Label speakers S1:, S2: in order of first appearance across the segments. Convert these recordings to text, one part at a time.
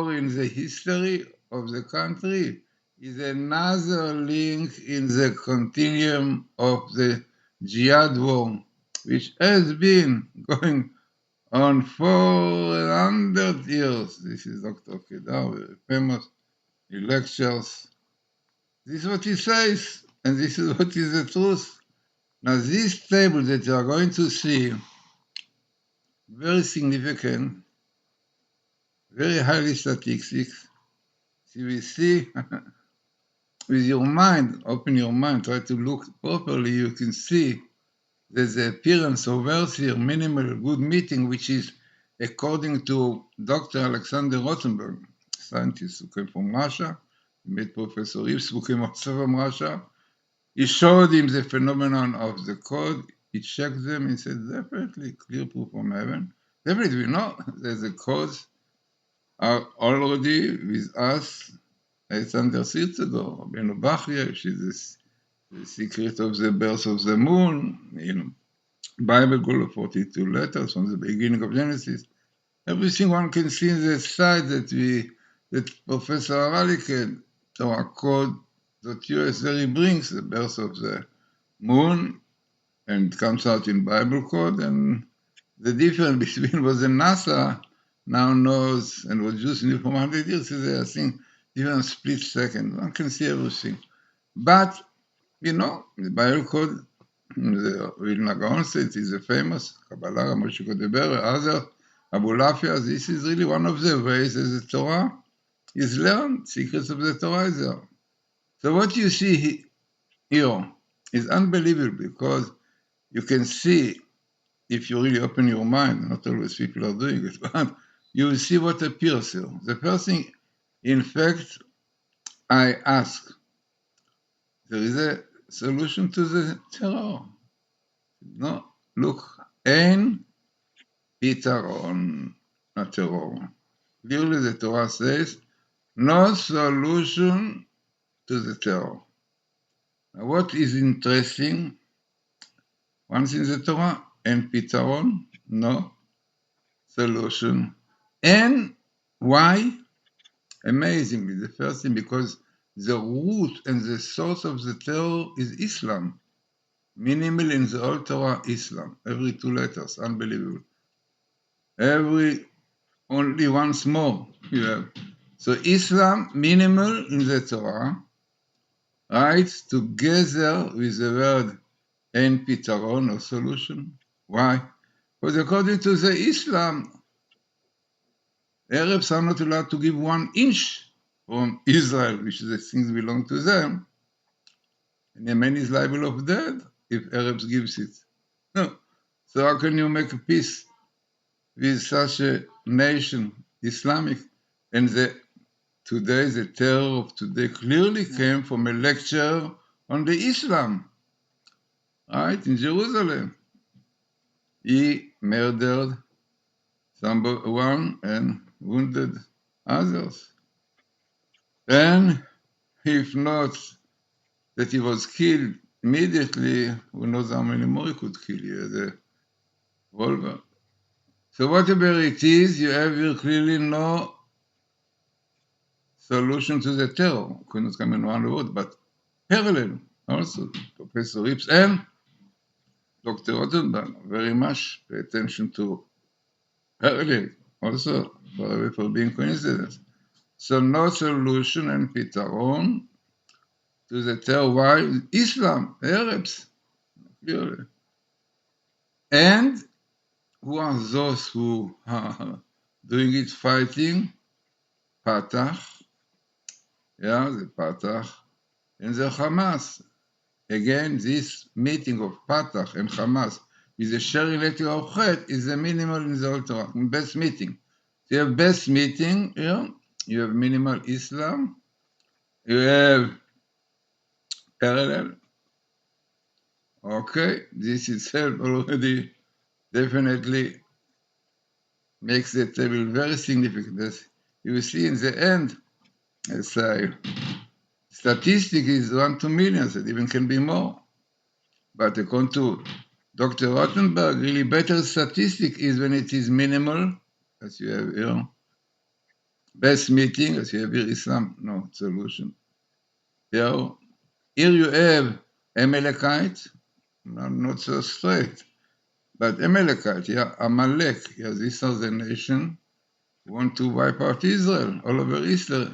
S1: war in the history of the country is another link in the continuum of the jihad war, which has been going on for 100 years. This is Dr. Kedar, very famous. He lectures. This is what he says, and this is what is the truth. Now, this table that you are going to see, very significant, very highly statistics. So we see with your mind, open your mind, try to look properly, you can see that the appearance of earthier minimal good meeting, which is according to Dr. Alexander Rothenberg, scientist who came from Russia, he met Professor Reeves, who came also from Russia. He showed him the phenomenon of the code. He checked them and said, definitely clear proof from heaven. Definitely, we know that the codes are already with us. It's under Sirtedor, Rabbeinu Bachya, which is the secret of the birth of the moon, Bible full of 42 letters from the beginning of Genesis. Everything one can see in the side that Professor Aralik, Torah Code.us, there he brings the birth of the moon, and it comes out in Bible code, and the difference between what the NASA now knows and what Jews knew from 100 years is, I think, even split second. One can see everything. But, the Bible code, the Vilna Gaon said, is a famous Kabbalah, Moshe Kodeber, other, Abu Lafia. This is really one of the ways that the Torah is learned. Secrets of the Torah is there. So what you see here is unbelievable, because you can see, if you really open your mind, not always people are doing it, but you will see what appears here. The first thing, in fact, I ask, there is a solution to the terror. No, look, אין פתרון לטרור. Clearly the Torah says, no solution to the terror. Now, what is interesting, once in the Torah, אין פתרון, no solution. And why? Amazingly, the first thing, because the root and the source of the terror is Islam. Minimal in the Old Torah, Islam. Every 2 letters, unbelievable. Only once more you have. So Islam, minimal in the Torah, right? Together with the word אין פתרון, or solution. Why? Because according to the Islam, Arabs are not allowed to give 1 inch from Israel, which the things belong to them. And Yemen is liable of death if Arabs gives it. No. So how can you make a peace with such a nation, Islamic? And today, the terror of today clearly came from a lecture on the Islam, right, in Jerusalem. He murdered someone and wounded others. And if not that he was killed immediately, who knows how many more he could kill? He had a revolver. So whatever it is, you have here clearly no solution to the terror. Could not come in one word, but parallel also. Professor Rips and Dr. Rothenberg very much pay attention to parallel also, for being coincidence. So no solution and pitaron to the terror. Why? Islam, Arabs, clearly. And who are those who are doing it, fighting? Fatah, the Fatah, and the Hamas. Again, this meeting of Fatah and Hamas with the sharing letter of Chet is the minimal in the Old Torah, best meeting. So you have best meeting here, you have minimal Islam, you have parallel. Okay, this itself already definitely makes the table very significant. As you will see in the end, as statistic is 1 to millions, it even can be more. But according to Dr. Rothenberg, really better statistic is when it is minimal, as you have here, best meeting, as you have here, Islam, no solution. Here you have Amalekite, not so straight, but Amalekite, yeah, Amalek, yeah, these are the nation who want to wipe out Israel all over Israel.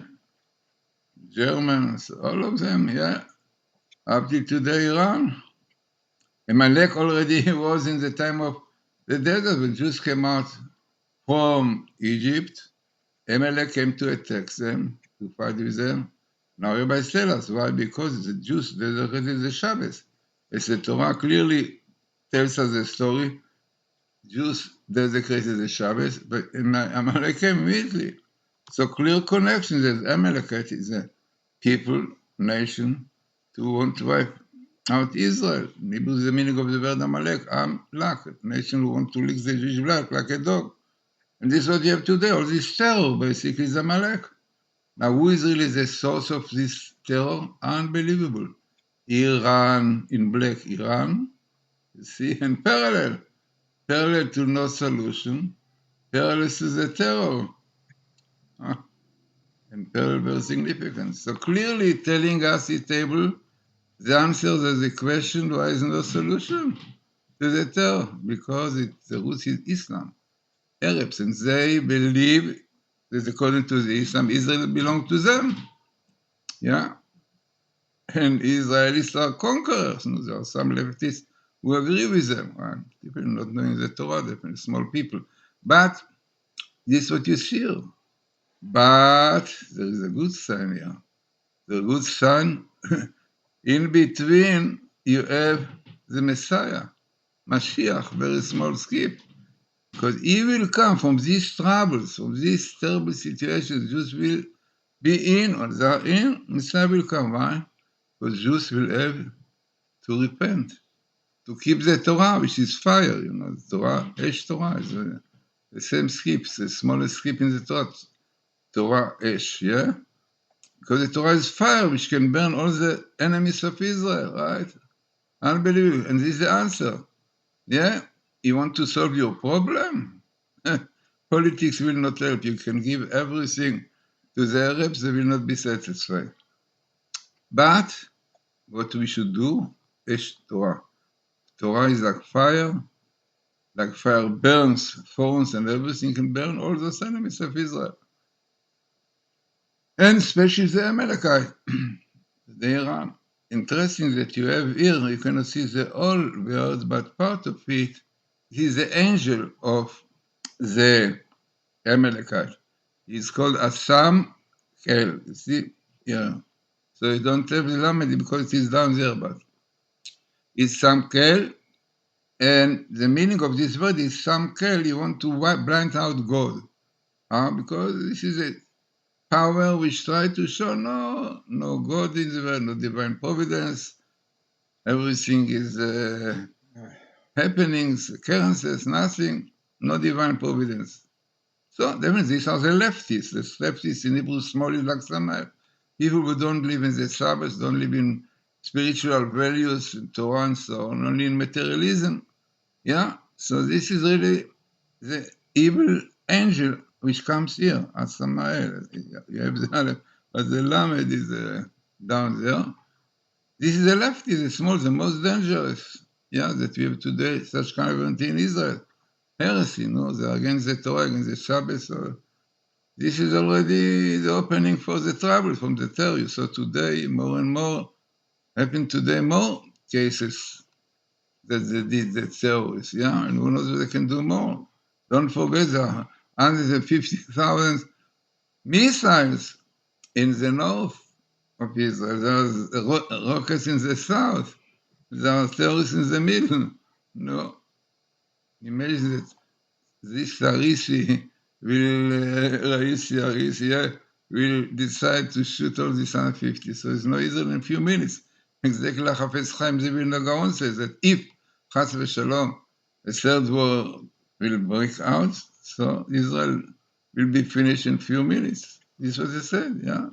S1: Germans, all of them, yeah, up to today, Iran. Amalek already was in the time of the desert when Jews came out from Egypt. Amalek came to attack them, to fight with them. Now rabbis tell us why, because the Jews desecrated the Shabbos. As the Torah clearly tells us the story, Jews desecrated the Shabbos, but Amalek came immediately. So clear connection that Amalekite is a people, nation, to want to wipe out Israel. In Hebrew, the meaning of the word Amalek, Am-lak, a nation who want to lick the Jewish blood like a dog. And this is what you have today. All this terror basically is Amalek. Now, who is really the source of this terror? Unbelievable. Iran, in black, Iran, you see, and parallel to no solution, parallel to the terror, and parallel very significant. So clearly telling us the table the answer to the question why is no solution to the terror, because the root is Islam, Arabs, and they believe that according to the Islam, Israel belongs to them. Yeah, and Israelis are conquerors. No, there are some leftists who agree with them. Right? People not knowing the Torah, definitely small people. But this is what you see. But there is a good sign here. The good sign, in between, you have the Messiah, Mashiach, very small skip. Because he will come from these troubles, from these terrible situations. Jews will be in, or they are in, Messiah will come. Why? Because Jews will have to repent, to keep the Torah, which is fire. The Torah, Esh Torah, is the same skip, the smallest skip in the Torah, Torah Esh, yeah? Because the Torah is fire, which can burn all the enemies of Israel, right? Unbelievable. And this is the answer. Yeah? You want to solve your problem? Politics will not help. You can give everything to the Arabs, they will not be satisfied. But what we should do is Torah. Torah is like fire burns, thorns, and everything can burn all those enemies of Israel. And especially the Amalekite, the Iran. Interesting that you have here, you cannot see the whole words, but part of it is the angel of the Amalekite. He's called Assam Kel. You see? Yeah. So you don't have the Lamed because it is down there, but it's Sam Kel. And the meaning of this word is Sam Kel, you want to blind out God. Because this is a power which tries to show no God in the world, no divine providence. Everything is happenings, occurrences, nothing, no divine providence. So definitely these are the leftists. The leftists in Hebrew, small is like some people who don't live in the Sabbath, don't live in spiritual values, Torah and so on, only in materialism. Yeah, so this is really the evil angel which comes here, as Samael. You have the Aleph, but the Lamed is down there. This is the lefty, the small, the most dangerous. Yeah, that we have today, such kind of event in Israel. Heresy, they're against the Torah, against the Sabbath. So this is already the opening for the trouble from the terror. You saw today more and more, happen today more cases that they did the terrorists, yeah, and who knows what they can do more. Don't forget there are 150,000 missiles in the north of Israel. There are rockets in the south. There are terrorists in the middle. No, imagine that this Harisi will decide to shoot all these 150. So it's no Israel in a few minutes. Exactly like Hafez Chaim Zivil Gaon says that if Chas v'Shalom, a third war will break out, so Israel will be finished in a few minutes. This is what they said, yeah?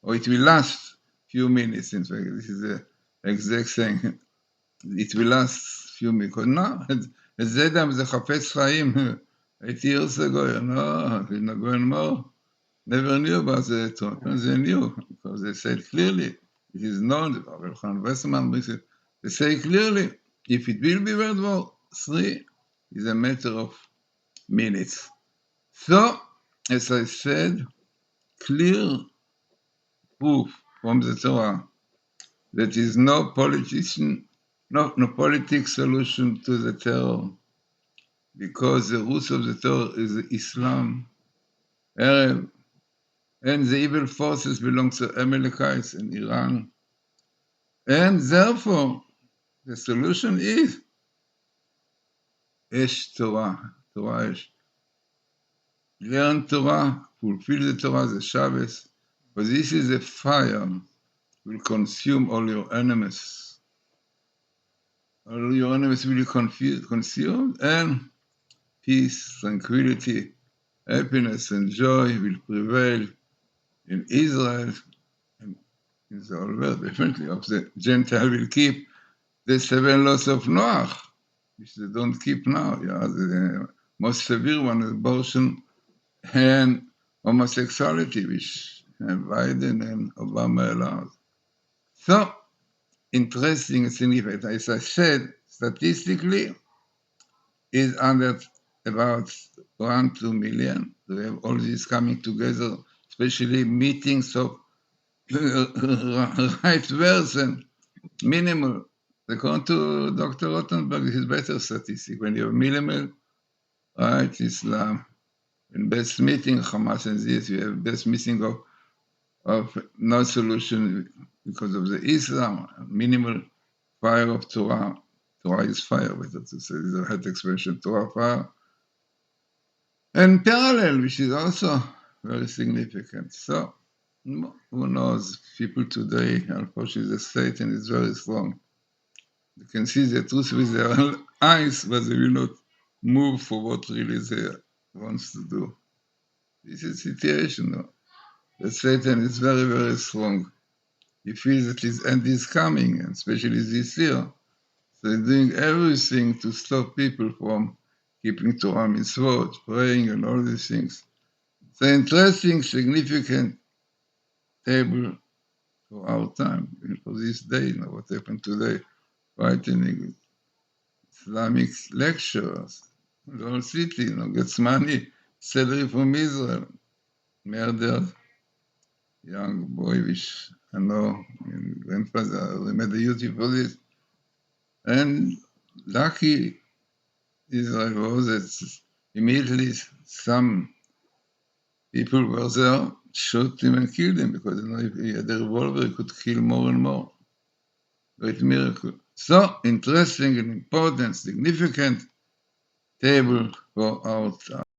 S1: Or it will last few minutes, in fact. This is the exact saying. It will last few minutes. No, זה גם, זה חפץ חיים. 80 years ago, no, it's not going more. never knew about the Torah. They knew because they said clearly, it is known, they say clearly, if it will be World War III, it's a matter of minutes. So, as I said, clear proof from the Torah that is no politician, no politic solution to the terror, because the roots of the terror is Islam, Arab, and the evil forces belong to Amalekites and Iran. And therefore, the solution is Esh Torah, Torah Esh. Learn Torah, fulfill the Torah, the Shabbos, but this is a fire, will consume all your enemies. All your enemies will be consumed, and peace, tranquility, happiness, and joy will prevail in Israel and in the whole world. Definitely, of the Gentile will keep the 7 laws of Noach, which they don't keep now. Yeah, the most severe one is abortion and homosexuality, which Biden and Obama allowed. So, interesting and significant. As I said, statistically, is under about 1-2 million. We have all these coming together, especially meetings of right words and minimal. According to Dr. Rottenberg, this is better statistic. When you have minimal, right, Islam, and best meeting, Hamas and this, you have best meeting of no solution because of the Islam, minimal fire of Torah. Torah is fire, better to say, is a head expression, Torah fire. And parallel, which is also very significant. So, who knows? People today, unfortunately, the Satan is very strong. You can see the truth with their eyes, but they will not move for what really they wants to do. This is a situation. No? The Satan is very, very strong. He feels that his end is coming, and especially this year. So he's doing everything to stop people from keeping Torah mitzvot, praying, and all these things. It's an interesting, significant table for our time, for this day, you know, what happened today, writing Islamic lectures, the whole city, you know, gets money, salary from Israel, murdered young boy, which I know, grandfather made a YouTube for this. And lucky Israel was that immediately some people were there, shot him and killed him, because, you know, if he had a revolver, he could kill more and more. Great miracle. So interesting and important, significant table for our time.